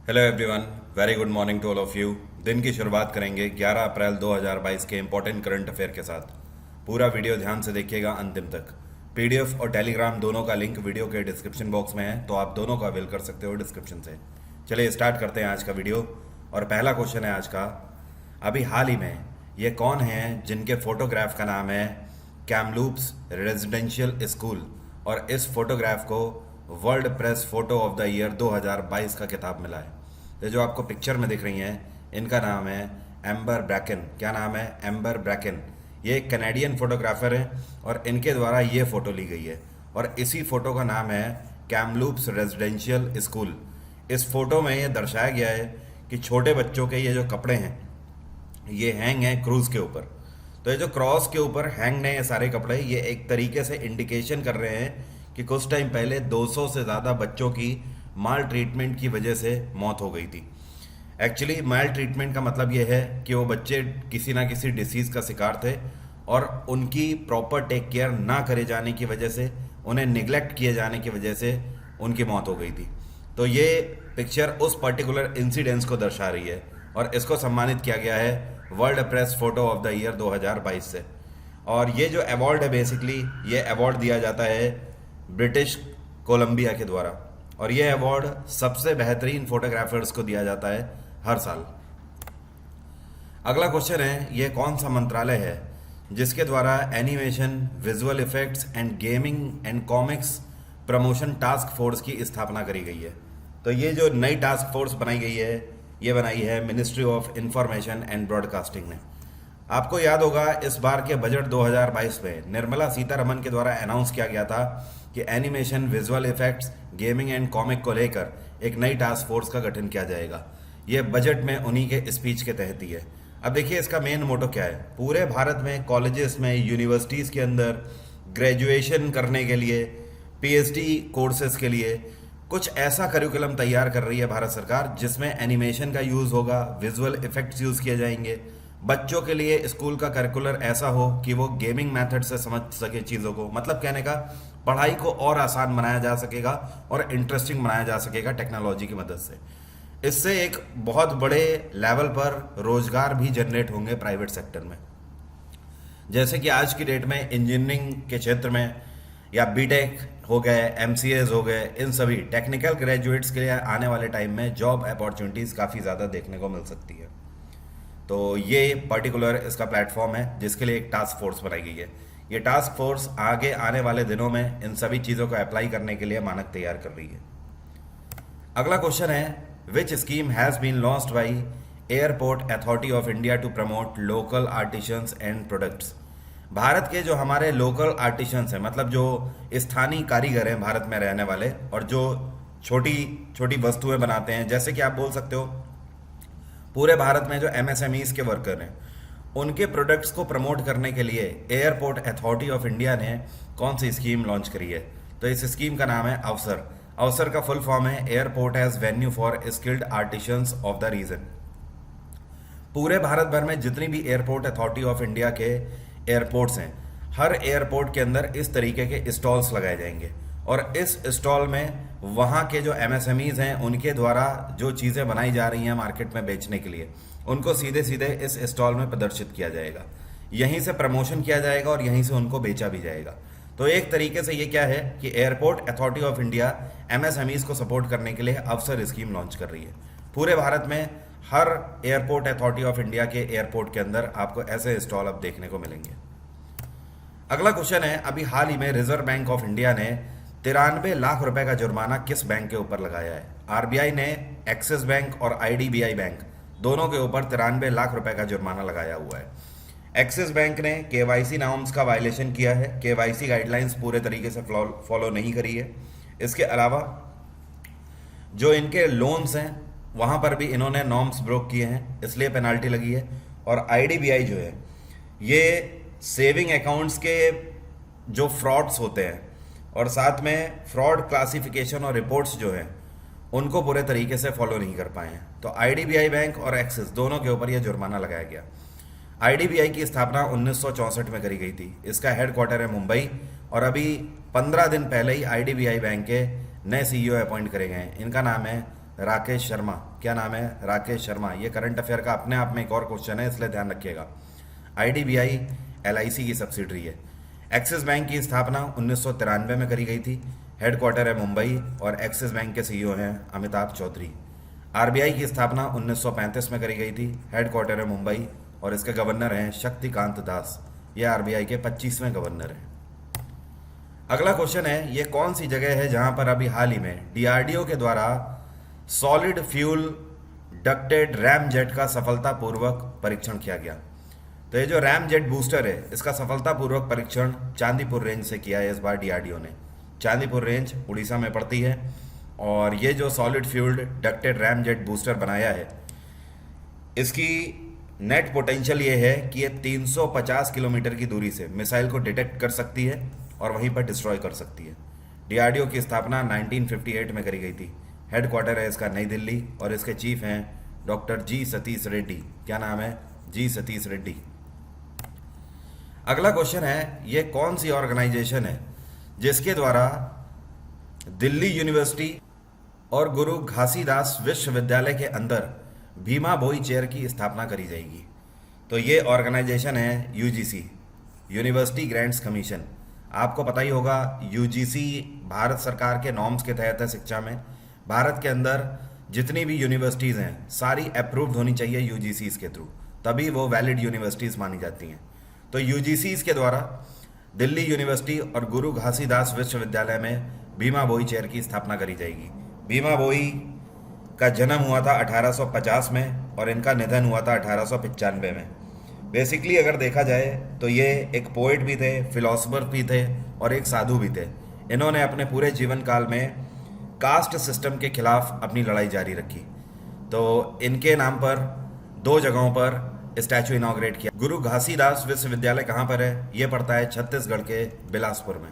Hello everyone, very good morning to all of you. दिन की शुरुआत करेंगे 11 अप्रैल 2022 के इंपॉर्टेंट करंट अफेयर के साथ। पूरा वीडियो ध्यान से देखिएगा अंतिम तक। पीडीएफ और टेलीग्राम दोनों का लिंक वीडियो के डिस्क्रिप्शन बॉक्स में है, तो आप दोनों का अवेल कर सकते हो डिस्क्रिप्शन से। चलिए स्टार्ट करते हैं आज का वीडियो। और पहला क्वेश्चन है आज का, अभी हाल ही में ये कौन हैं जिनके फोटोग्राफ का नाम है कैमलूप्स रेजिडेंशियल स्कूल, और इस फोटोग्राफ को world press photo of the year 2022 का खिताब मिला है। ये जो आपको पिक्चर में दिख रही हैं, इनका नाम है एम्बर ब्रैकन। क्या नाम है? Amber Bracon. ये एक कैनेडियन फोटोग्राफर हैं और इनके द्वारा ये फ़ोटो ली गई है, और इसी फ़ोटो का नाम है कैमलूप्स रेजिडेंशियल स्कूल। इस फोटो में ये दर्शाया गया है कि छोटे बच्चों के ये जो कपड़े हैं ये हैंग हैं क्रूज़ के ऊपर। तो ये जो क्रॉस के ऊपर हैंग हैं ये सारे कपड़े, ये एक तरीके से इंडिकेशन कर रहे हैं कि कुछ टाइम पहले 200 से ज़्यादा बच्चों की माल ट्रीटमेंट की वजह से मौत हो गई थी। एक्चुअली माल ट्रीटमेंट का मतलब ये है कि वो बच्चे किसी ना किसी डिसीज़ का शिकार थे और उनकी प्रॉपर टेक केयर ना करे जाने की वजह से, उन्हें निगलेक्ट किए जाने की वजह से उनकी मौत हो गई थी। तो ये पिक्चर उस पर्टिकुलर इंसिडेंस को दर्शा रही है और इसको सम्मानित किया गया है world press photo of the year 2022 से। और ये जो अवार्ड है, बेसिकली ये अवार्ड दिया जाता है ब्रिटिश कोलंबिया के द्वारा, और ये अवार्ड सबसे बेहतरीन फोटोग्राफर्स को दिया जाता है हर साल। अगला क्वेश्चन है, ये कौन सा मंत्रालय है जिसके द्वारा animation, visual effects and gaming and comics promotion task force की स्थापना करी गई है? तो ये जो नई टास्क फोर्स बनाई गई है, ये बनाई है ministry of information and broadcasting ने। आपको याद होगा इस बार के बजट 2022 में निर्मला सीतारमन के द्वारा अनाउंस किया गया था कि animation, visual effects, gaming and comic को लेकर एक नई टास्क फोर्स का गठन किया जाएगा। ये बजट में उन्हीं के स्पीच के तहत ही है। अब देखिए इसका मेन मोटो क्या है। पूरे भारत में कॉलेजेस में, यूनिवर्सिटीज़ के अंदर ग्रेजुएशन करने के लिए, पीएचडी कोर्सेज के लिए कुछ ऐसा करिकुलम तैयार कर रही है भारत सरकार जिसमें एनिमेशन का यूज़ होगा, विजुअल इफेक्ट्स यूज़ किए जाएंगे। बच्चों के लिए स्कूल का करिकुलर ऐसा हो कि वो गेमिंग मेथड से समझ सके चीज़ों को, मतलब कहने का पढ़ाई को और आसान बनाया जा सकेगा और इंटरेस्टिंग बनाया जा सकेगा टेक्नोलॉजी की मदद से। इससे एक बहुत बड़े लेवल पर रोजगार भी जनरेट होंगे प्राइवेट सेक्टर में। जैसे कि आज की डेट में इंजीनियरिंग के क्षेत्र में या बीटेक हो गए, एमसीएज हो गए, इन सभी टेक्निकल ग्रेजुएट्स के लिए आने वाले टाइम में जॉब अपॉर्चुनिटीज़ काफ़ी ज़्यादा देखने को मिल सकती है। तो ये पर्टिकुलर इसका प्लेटफॉर्म है जिसके लिए एक टास्क फोर्स बनाई गई है। ये टास्क फोर्स आगे आने वाले दिनों में इन सभी चीज़ों को अप्लाई करने के लिए मानक तैयार कर रही है। अगला क्वेश्चन है, which scheme has been launched by airport authority of India to promote local artisans and products? Bharat के जो हमारे लोकल आर्टिशंस हैं, मतलब जो स्थानीय कारीगर हैं भारत में रहने वाले और जो छोटी छोटी वस्तुएं बनाते हैं, जैसे कि आप बोल सकते हो पूरे भारत में जो एमएसएमईज के वर्कर हैं उनके प्रोडक्ट्स को प्रमोट करने के लिए एयरपोर्ट अथॉरिटी ऑफ इंडिया ने कौन सी स्कीम लॉन्च करी है? तो इस स्कीम का नाम है अवसर। अवसर का फुल फॉर्म है airport as venue for skilled artisans of the region. पूरे भारत भर में जितनी भी एयरपोर्ट अथॉरिटी ऑफ इंडिया के एयरपोर्ट्स हैं, हर एयरपोर्ट के अंदर इस तरीके के स्टॉल्स लगाए जाएंगे और इस स्टॉल में वहाँ के जो एमएसएमईज हैं उनके द्वारा जो चीज़ें बनाई जा रही हैं मार्केट में बेचने के लिए, उनको सीधे सीधे इस स्टॉल में प्रदर्शित किया जाएगा। यहीं से प्रमोशन किया जाएगा और यहीं से उनको बेचा भी जाएगा। तो एक तरीके से ये क्या है कि airport authority of India MSMEs को सपोर्ट करने के लिए अवसर स्कीम लॉन्च कर रही है। पूरे भारत में हर एयरपोर्ट अथॉरिटी ऑफ इंडिया के एयरपोर्ट के अंदर आपको ऐसे स्टॉल अब देखने को मिलेंगे। अगला क्वेश्चन है, अभी हाल ही में रिजर्व बैंक ऑफ इंडिया ने 93 लाख रुपए का जुर्माना किस बैंक के ऊपर लगाया है? आरबीआई ने एक्सिस बैंक और आईडीबीआई बैंक दोनों के ऊपर 93 लाख रुपए का जुर्माना लगाया हुआ है। एक्सिस बैंक ने केवाईसी नॉर्म्स का वायलेशन किया है, केवाईसी गाइडलाइंस पूरे तरीके से फॉलो नहीं करी है। इसके अलावा जो इनके लोन्स हैं वहाँ पर भी इन्होंने नॉर्म्स ब्रोक किए हैं, इसलिए पेनाल्टी लगी है। और आईडीबीआई जो है ये सेविंग अकाउंट्स के जो फ्रॉड्स होते हैं और साथ में फ्रॉड क्लासिफिकेशन और रिपोर्ट्स जो हैं उनको पूरे तरीके से फॉलो नहीं कर पाए हैं। तो आईडीबीआई बैंक और एक्सिस दोनों के ऊपर यह जुर्माना लगाया गया। आईडीबीआई की स्थापना 1964 में करी गई थी। इसका हेडक्वार्टर है मुंबई और अभी 15 दिन पहले ही आईडीबीआई बैंक के नए सीईओ अपॉइंट करे गए हैं। इनका नाम है राकेश शर्मा। क्या नाम है? राकेश शर्मा। ये करंट अफेयर का अपने आप में एक और क्वेश्चन है, इसलिए ध्यान रखिएगा। आईडीबीआई एलआईसी की सब्सिडरी है। एक्सिस बैंक की स्थापना 1993 में करी गई थी। हेडक्वार्टर है मुंबई और एक्सिस बैंक के सीईओ हैं अमिताभ चौधरी। आरबीआई की स्थापना 1935 में करी गई थी। हेडक्वार्टर है मुंबई और इसके गवर्नर हैं शक्तिकांत दास। ये आरबीआई के 25वें गवर्नर हैं। अगला क्वेश्चन है, ये कौन सी जगह है जहां पर अभी हाल ही में डीआरडीओ के द्वारा solid fuel ducted RAM jet का सफलतापूर्वक परीक्षण किया गया? तो ये जो रैम जेट बूस्टर है, इसका सफलतापूर्वक परीक्षण चांदीपुर रेंज से किया है इस बार डीआरडीओ ने। चांदीपुर रेंज उड़ीसा में पड़ती है और ये जो solid fuelled ducted RAM jet booster बनाया है, इसकी नेट पोटेंशियल ये है कि ये 350 किलोमीटर की दूरी से मिसाइल को डिटेक्ट कर सकती है और वहीं पर डिस्ट्रॉय कर सकती है। डीआरडीओ की स्थापना 1958 में करी गई थी। हेडक्वार्टर है इसका नई दिल्ली और इसके चीफ हैं डॉक्टर जी सतीश रेड्डी। क्या नाम है? जी सतीश रेड्डी। अगला क्वेश्चन है, ये कौन सी ऑर्गेनाइजेशन है जिसके द्वारा दिल्ली यूनिवर्सिटी और गुरु घासीदास विश्वविद्यालय के अंदर भीमा भोई चेयर की स्थापना करी जाएगी? तो ये ऑर्गेनाइजेशन है यूजीसी, यूनिवर्सिटी ग्रांट्स कमीशन। आपको पता ही होगा यूजीसी भारत सरकार के नॉर्म्स के तहत है शिक्षा में। भारत के अंदर जितनी भी यूनिवर्सिटीज़ हैं सारी अप्रूव्ड होनी चाहिए यूजीसीज़ के थ्रू, तभी वो वैलिड यूनिवर्सिटीज़ मानी जाती हैं। तो यूजीसीज़ के द्वारा दिल्ली यूनिवर्सिटी और गुरु घासीदास विश्वविद्यालय में भीमा भोई चेयर की स्थापना करी जाएगी। भीमा भोई का जन्म हुआ था 1850 में और इनका निधन हुआ था 1895 में। बेसिकली अगर देखा जाए तो ये एक पोएट भी थे, फिलोसोफर भी थे और एक साधु भी थे। इन्होंने अपने पूरे जीवन काल में कास्ट सिस्टम के खिलाफ अपनी लड़ाई जारी रखी। तो इनके नाम पर 2 जगहों पर स्टैचू इनॉग्रेट किया। गुरु घासीदास विश्वविद्यालय कहाँ पर है? ये पड़ता है छत्तीसगढ़ के बिलासपुर में।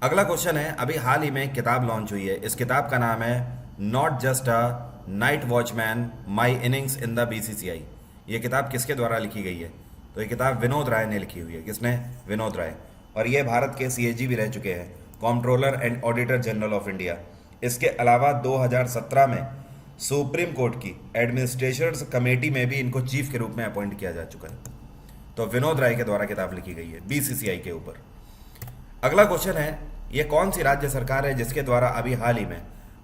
अगला क्वेश्चन है, अभी हाल ही में किताब लॉन्च हुई है। इस किताब का नाम है not just a night watchman my innings in the BCCI. ये किताब किसके द्वारा लिखी गई है? तो ये किताब विनोद राय ने लिखी हुई है। किसने? विनोद राय। और ये भारत के सीएजी भी रह चुके हैं, comptroller and auditor general of India. इसके अलावा 2017 में सुप्रीम कोर्ट की एडमिनिस्ट्रेशंस कमेटी में भी इनको चीफ के रूप में अपॉइंट किया जा चुका है। तो विनोद राय के द्वारा किताब लिखी गई है बीसीसीआई के ऊपर। अगला क्वेश्चन है, ये कौन सी राज्य सरकार है जिसके द्वारा अभी हाल ही में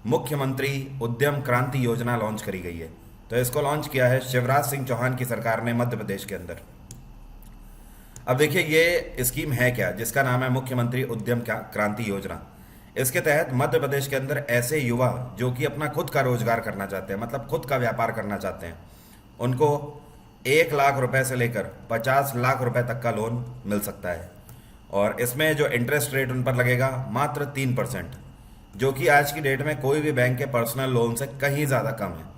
मुख्यमंत्री उद्यम क्रांति योजना लॉन्च करी गई है? तो इसको लॉन्च किया है शिवराज सिंह चौहान की सरकार ने मध्य प्रदेश के अंदर। अब देखिए ये स्कीम है क्या, जिसका नाम है मुख्यमंत्री उद्यम क्रांति योजना। इसके तहत मध्य प्रदेश के अंदर ऐसे युवा जो कि अपना खुद का रोजगार करना चाहते हैं, मतलब खुद का व्यापार करना चाहते हैं, उनको 1 लाख रुपए से लेकर 50 लाख रुपए तक का लोन मिल सकता है। और इसमें जो इंटरेस्ट रेट उन पर लगेगा मात्र 3%, जो कि आज की डेट में कोई भी बैंक के पर्सनल लोन से कहीं ज़्यादा कम है।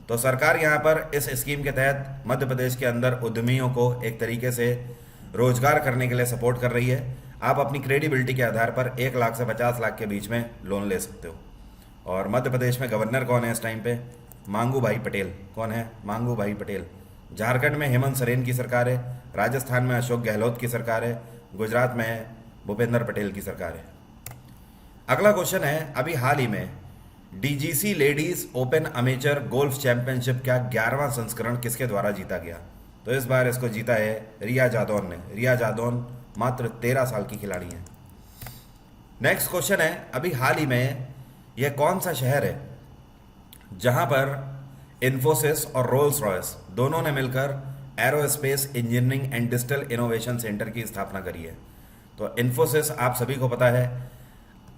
तो सरकार यहाँ पर इस स्कीम के तहत मध्य प्रदेश के अंदर उद्यमियों को एक तरीके से रोजगार करने के लिए सपोर्ट कर रही है। आप अपनी क्रेडिबिलिटी के आधार पर 1 लाख से 50 लाख के बीच में लोन ले सकते हो। और मध्य प्रदेश में गवर्नर कौन है इस टाइम पे? मांगू भाई पटेल। कौन है? मांगू भाई पटेल। झारखंड में हेमंत सोरेन की सरकार है, राजस्थान में अशोक गहलोत की सरकार है, गुजरात में भूपेंद्र पटेल की सरकार है। अगला क्वेश्चन है, अभी हाल ही में DGC ladies open amateur golf championship का 11वां संस्करण किसके द्वारा जीता गया? तो इस बार इसको जीता है रिया जादौन ने। रिया जादौन मात्र 13 साल की खिलाड़ी हैं। नेक्स्ट क्वेश्चन है, अभी हाल ही में यह कौन सा शहर है जहां पर इन्फोसिस और रोल्स रॉयस दोनों ने मिलकर aerospace engineering and digital innovation centre की स्थापना करी है? तो इन्फोसिस आप सभी को पता है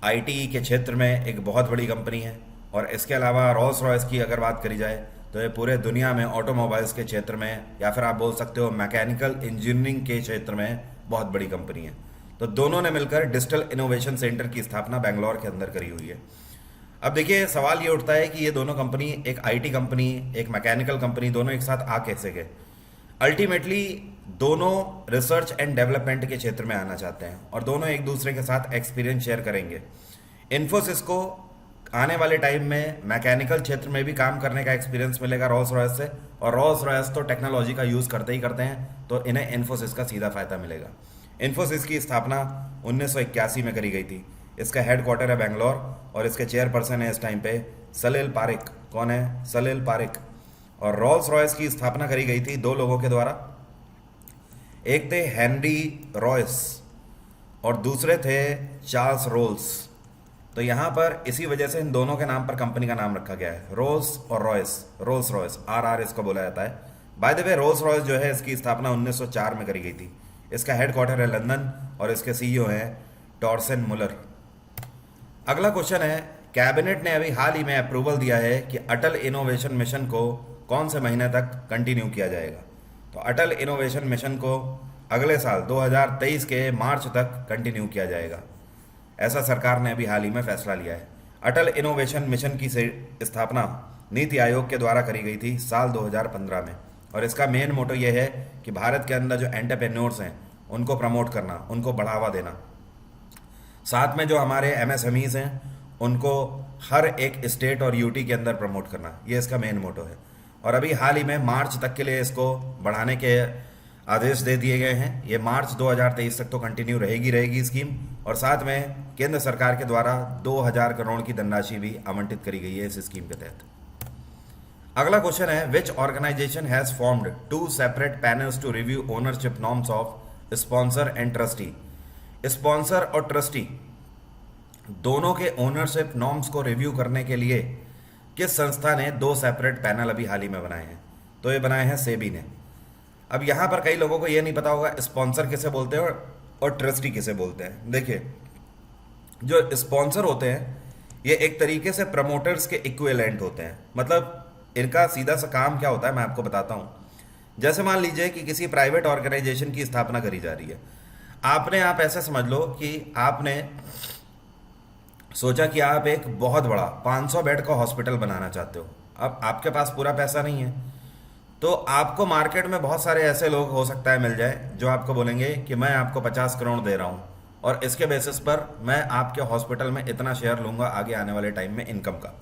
आईटी के क्षेत्र में एक बहुत बड़ी कंपनी है। और इसके अलावा रोल्स रॉयस की अगर बात करी जाए तो ये पूरे दुनिया में ऑटोमोबाइल्स के क्षेत्र में, या फिर आप बोल सकते हो मैकेनिकल इंजीनियरिंग के क्षेत्र में बहुत बड़ी कंपनी है। तो दोनों ने मिलकर डिजिटल इनोवेशन सेंटर की स्थापना बेंगलोर के अंदर करी हुई है। अब देखिए सवाल ये उठता है कि ये दोनों कंपनी, एक आईटी कंपनी, एक मैकेनिकल कंपनी, दोनों एक साथ आ कैसे गए? अल्टीमेटली दोनों रिसर्च एंड डेवलपमेंट के क्षेत्र में आना चाहते हैं और दोनों एक दूसरे के साथ एक्सपीरियंस शेयर करेंगे। इन्फोसिस को आने वाले टाइम में मैकेनिकल क्षेत्र में भी काम करने का एक्सपीरियंस मिलेगा रोल्स रॉयस से, और रोल्स रॉयस तो टेक्नोलॉजी का यूज़ करते ही करते हैं, तो इन्हें इन्फोसिस का सीधा फायदा मिलेगा। इन्फोसिस की स्थापना 1981 में करी गई थी। इसका हेडक्वार्टर है बेंगलोर और इसके चेयरपर्सन है इस टाइम पे सलील पारेख। कौन है? सलील पारेख। और रोल्स रॉयस की स्थापना करी गई थी दो लोगों के द्वारा, एक थे हेनरी रॉयस और दूसरे थे चार्ल्स रोल्स। तो यहाँ पर इसी वजह से इन दोनों के नाम पर कंपनी का नाम रखा गया है, रोल्स और रॉयस, रोल्स रॉयस, आर इसको बोला जाता है। By the way Rolls Royce जो है इसकी स्थापना 1904 में करी गई थी। इसका हेडक्वार्टर है लंदन और इसके सीईओ हैं टॉर्सन मुलर। अगला क्वेश्चन है, कैबिनेट ने अभी हाल ही में अप्रूवल दिया है कि अटल इनोवेशन मिशन को कौन से महीने तक कंटिन्यू किया जाएगा? तो अटल इनोवेशन मिशन को अगले साल 2023 के मार्च तक कंटिन्यू किया जाएगा, ऐसा सरकार ने अभी हाल ही में फैसला लिया है। अटल इनोवेशन मिशन की स्थापना नीति आयोग के द्वारा करी गई थी साल 2015 में और इसका मेन मोटो ये है कि भारत के अंदर जो एंटरप्रेन्योर्स हैं उनको प्रमोट करना, उनको बढ़ावा देना, साथ में जो हमारे एमएसएमईज हैं उनको हर एक स्टेट और यूटी के अंदर प्रमोट करना, ये इसका मेन मोटो है। और अभी हाल ही में मार्च तक के लिए इसको बढ़ाने के आदेश दे दिए गए हैं। ये मार्च 2023 तक तो कंटिन्यू रहेगी स्कीम और साथ में केंद्र सरकार के द्वारा 2000 करोड़ की धनराशि भी आवंटित करी गई है इस स्कीम के तहत। अगला क्वेश्चन है, which organisation has formed 2 separate panels to review ownership norms of sponsor and trustee? Sponsor और ट्रस्टी दोनों के ओनरशिप नॉर्म्स को रिव्यू करने के लिए किस संस्था ने 2 सेपरेट पैनल अभी हाल ही में बनाए हैं? तो ये बनाए हैं सेबी ने। अब यहाँ पर कई लोगों को ये नहीं पता होगा स्पॉन्सर किसे बोलते हैं और ट्रस्टी किसे बोलते हैं। देखिए, जो स्पॉन्सर होते हैं ये एक तरीके से प्रमोटर्स के इक्विवेलेंट होते हैं। मतलब इनका सीधा सा काम क्या होता है मैं आपको बताता हूँ। जैसे मान लीजिए कि किसी प्राइवेट ऑर्गेनाइजेशन की स्थापना करी जा रही है, आप ऐसे समझ लो कि आपने सोचा कि आप एक बहुत बड़ा 500 बेड का हॉस्पिटल बनाना चाहते हो। अब आपके पास पूरा पैसा नहीं है तो आपको मार्केट में बहुत सारे ऐसे लोग हो सकता है मिल जाए जो आपको बोलेंगे कि मैं आपको 50 करोड़ दे रहा हूँ और इसके बेसिस पर मैं आपके हॉस्पिटल में इतना शेयर लूंगा आगे आने वाले टाइम में इनकम का।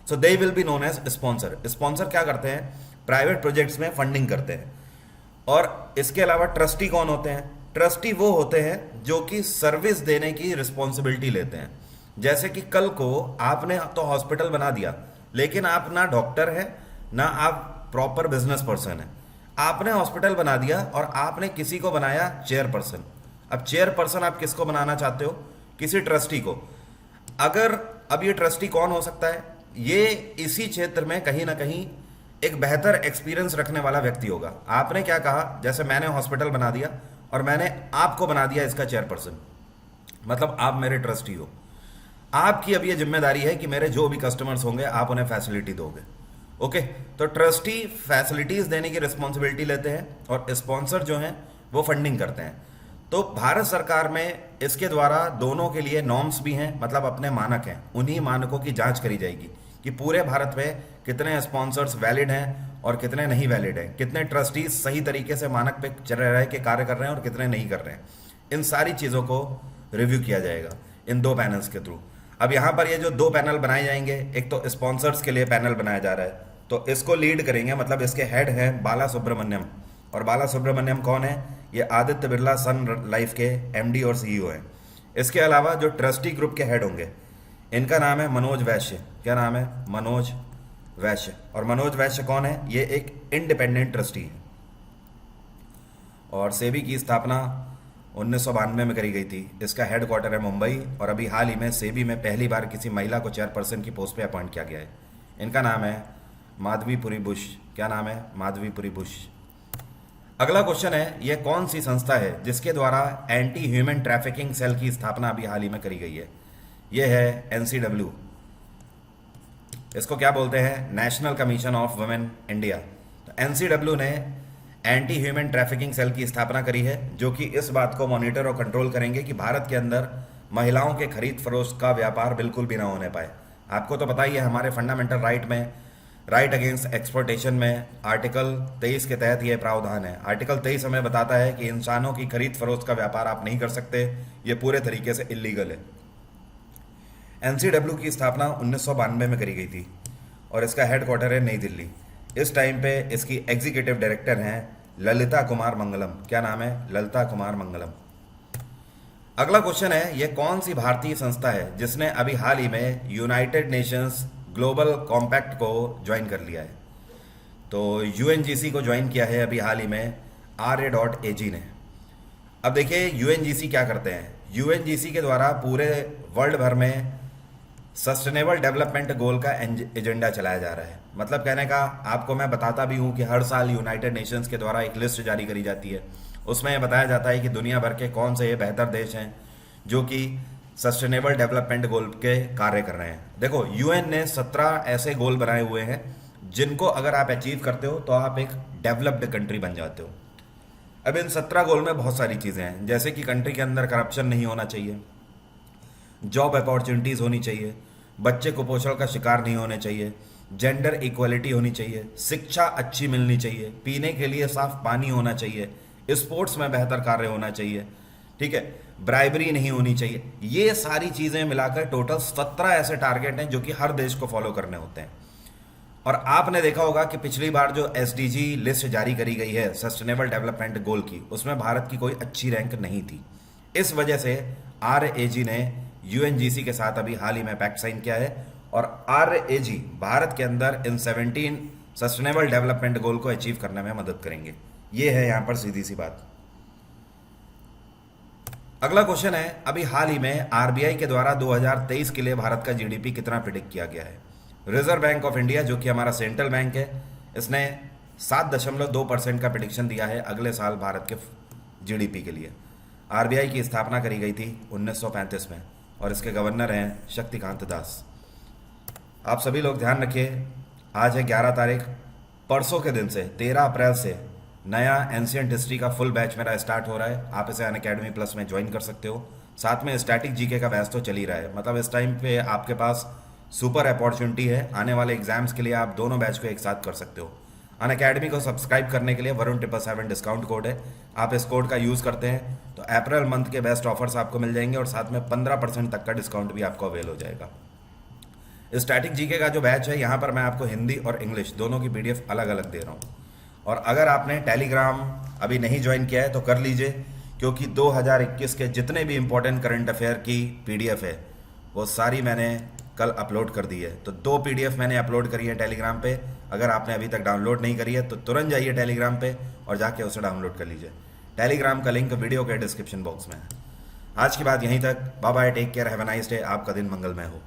So they will be known as sponsor. Sponsor क्या करते हैं? प्राइवेट प्रोजेक्ट्स में फंडिंग करते हैं। और इसके अलावा ट्रस्टी कौन होते हैं? ट्रस्टी वो होते हैं जो कि सर्विस देने की रिस्पॉन्सिबिलिटी लेते हैं। जैसे कि कल को आपने तो हॉस्पिटल बना दिया लेकिन आप ना डॉक्टर है ना आप प्रॉपर बिजनेस पर्सन है। आपने हॉस्पिटल बना दिया और आपने किसी को बनाया चेयरपर्सन। अब चेयरपर्सन आप किसको बनाना चाहते हो? किसी ट्रस्टी को। अगर अब ये ट्रस्टी कौन हो सकता है? ये इसी क्षेत्र में कहीं ना कहीं एक बेहतर एक्सपीरियंस रखने वाला व्यक्ति होगा। आपने क्या कहा, जैसे मैंने हॉस्पिटल बना दिया और मैंने आपको बना दिया इसका चेयरपर्सन, मतलब आप मेरे ट्रस्टी हो। आपकी अब ये जिम्मेदारी है कि मेरे जो भी कस्टमर्स होंगे आप उन्हें फैसिलिटी दोगे। ओके, तो ट्रस्टी फैसिलिटीज देने की रिस्पॉन्सिबिलिटी लेते हैं और स्पॉन्सर जो हैं वो फंडिंग करते हैं। तो भारत सरकार में इसके द्वारा दोनों के लिए नॉर्म्स भी हैं, मतलब अपने मानक हैं। उन्हीं मानकों की जांच करी जाएगी कि पूरे भारत में कितने स्पॉन्सर्स वैलिड हैं और कितने नहीं वैलिड हैं, कितने ट्रस्टीज सही तरीके से मानक पे चल रहे के कार्य कर रहे हैं और कितने नहीं कर रहे हैं। इन सारी चीज़ों को रिव्यू किया जाएगा इन 2 पैनल्स के थ्रू। अब यहाँ पर ये जो 2 पैनल बनाए जाएंगे, एक तो स्पॉन्सर्स के लिए पैनल बनाया जा रहा है, तो इसको लीड करेंगे, मतलब इसके हेड हैं बाला सुब्रमण्यम। और बाला सुब्रमण्यम कौन है? ये आदित्य बिरला सन लाइफ के एमडी और सीईओ हैं। इसके अलावा जो ट्रस्टी ग्रुप के हेड होंगे इनका नाम है मनोज वैश्य। क्या नाम है? मनोज वैश्य। और मनोज वैश्य कौन है? ये एक इंडिपेंडेंट ट्रस्टी है। और सेबी की स्थापना 1992 में करी गई थी। इसका हेडक्वार्टर है मुंबई और अभी हाल ही में सेबी में पहली बार किसी महिला को चेयरपर्सन की पोस्ट पे अपॉइंट किया गया है। इनका नाम है माधवीपुरी बुश। क्या नाम है? माधवीपुरी बुश। अगला क्वेश्चन है, यह कौन सी संस्था है जिसके द्वारा एंटी ह्यूमन ट्रैफिकिंग सेल की स्थापना अभी हाल ही में करी गई है? यह है एनसीडब्ल्यू। इसको क्या बोलते हैं? National commission of women India. तो एनसीडब्ल्यू ने एंटी ह्यूमन ट्रैफिकिंग सेल की स्थापना करी है जो कि इस बात को मॉनिटर और कंट्रोल करेंगे कि भारत के अंदर महिलाओं के खरीद फरोख्त का व्यापार बिल्कुल भी ना होने पाए। आपको तो पता ही है हमारे फंडामेंटल राइट में, राइट अगेंस्ट एक्सप्लॉयटेशन में आर्टिकल 23 के तहत यह प्रावधान है। आर्टिकल 23 हमें बताता है कि इंसानों की खरीद फरोख्त का व्यापार आप नहीं कर सकते, ये पूरे तरीके से इलीगल है। एनसीडब्ल्यू की स्थापना 1992 में करी गई थी और इसका हेडक्वार्टर है नई दिल्ली। इस टाइम पे इसकी एग्जीक्यूटिव डायरेक्टर हैं ललिता कुमार मंगलम। क्या नाम है? ललिता कुमार मंगलम। अगला क्वेश्चन है, यह कौन सी भारतीय संस्था है जिसने अभी हाल ही में यूनाइटेड नेशंस ग्लोबल कॉम्पैक्ट को ज्वाइन कर लिया है। तो यूएनजीसी को ज्वाइन किया है अभी हाल ही में RA.AG ने। अब देखिए यूएनजीसी क्या करते हैं। यूएनजीसी के द्वारा पूरे वर्ल्ड भर में सस्टेनेबल डेवलपमेंट गोल का एजेंडा चलाया जा रहा है। मतलब कहने का आपको मैं बताता भी हूँ कि हर साल यूनाइटेड नेशंस के द्वारा एक लिस्ट जारी करी जाती है। उसमें यह बताया जाता है कि दुनिया भर के कौन से ये बेहतर देश हैं जो कि सस्टेनेबल डेवलपमेंट गोल के कार्य कर रहे हैं। देखो यूएन ने 17 ऐसे गोल बनाए हुए हैं जिनको अगर आप अचीव करते हो तो आप एक डेवलप्ड कंट्री बन जाते हो। अब इन 17 गोल में बहुत सारी चीज़ें हैं, जैसे कि कंट्री के अंदर करप्शन नहीं होना चाहिए, जॉब अपॉर्चुनिटीज़ होनी चाहिए, बच्चे कुपोषण का शिकार नहीं होने चाहिए, जेंडर इक्वलिटी होनी चाहिए, शिक्षा अच्छी मिलनी चाहिए, पीने के लिए साफ पानी होना चाहिए, स्पोर्ट्स में बेहतर कार्य होना चाहिए, ठीक है, ब्राइबरी नहीं होनी चाहिए। ये सारी चीज़ें मिलाकर टोटल 17 ऐसे टारगेट हैं जो कि हर देश को फॉलो करने होते हैं। और आपने देखा होगा कि पिछली बार जो SDG लिस्ट जारी करी गई है सस्टेनेबल डेवलपमेंट गोल की, उसमें भारत की कोई अच्छी रैंक नहीं थी। इस वजह से RAG ने यूएनजीसी के साथ अभी हाल ही में पैक्ट साइन किया है और RAG भारत के अंदर इन 17 सस्टेनेबल डेवलपमेंट गोल को अचीव करने में मदद करेंगे। ये है यहाँ पर सीधी सी बात। अगला क्वेश्चन है, अभी हाल ही में RBI के द्वारा 2023 के लिए भारत का GDP कितना प्रिडिक्ट किया गया है। रिजर्व बैंक ऑफ इंडिया जो कि हमारा सेंट्रल बैंक है, इसने 7.2% का प्रिडिक्शन दिया है अगले साल भारत के GDP के लिए। RBI की स्थापना करी गई थी 1935 में और इसके गवर्नर हैं शक्तिकांत दास। आप सभी लोग ध्यान रखिए, आज है 11 तारीख, परसों के दिन से 13 अप्रैल से नया एंशिएंट हिस्ट्री का फुल बैच मेरा स्टार्ट हो रहा है। आप इसे अनअकैडमी प्लस में ज्वाइन कर सकते हो। साथ में स्टैटिक जीके का बैच तो चल ही रहा है। मतलब इस टाइम पे आपके पास सुपर अपॉर्चुनिटी है, आने वाले एग्जाम्स के लिए आप दोनों बैच को एक साथ कर सकते हो। अनअकैडमी को सब्सक्राइब करने के लिए वरुण 777 डिस्काउंट कोड है, आप इस कोड का यूज़ करते हैं तो अप्रैल मंथ के बेस्ट ऑफर्स आपको मिल जाएंगे और साथ में 15% तक का डिस्काउंट भी आपको अवेल हो जाएगा। स्टैटिक जीके का जो बैच है, यहाँ पर मैं आपको हिंदी और इंग्लिश दोनों की PDF अलग अलग दे रहा हूँ। और अगर आपने टेलीग्राम अभी नहीं ज्वाइन किया है तो कर लीजिए, क्योंकि 2021 के जितने भी इंपॉर्टेंट करंट अफेयर की PDF है वो सारी मैंने कल अपलोड कर दी है। तो 2 PDF मैंने अपलोड करी है टेलीग्राम पे। अगर आपने अभी तक डाउनलोड नहीं करी है तो तुरंत जाइए टेलीग्राम पे और जाके उसे डाउनलोड कर लीजिए। टेलीग्राम का लिंक वीडियो के डिस्क्रिप्शन बॉक्स में है। आज की बात यहीं तक। Bye bye, take care, have a nice day. आपका दिन मंगलमय हो।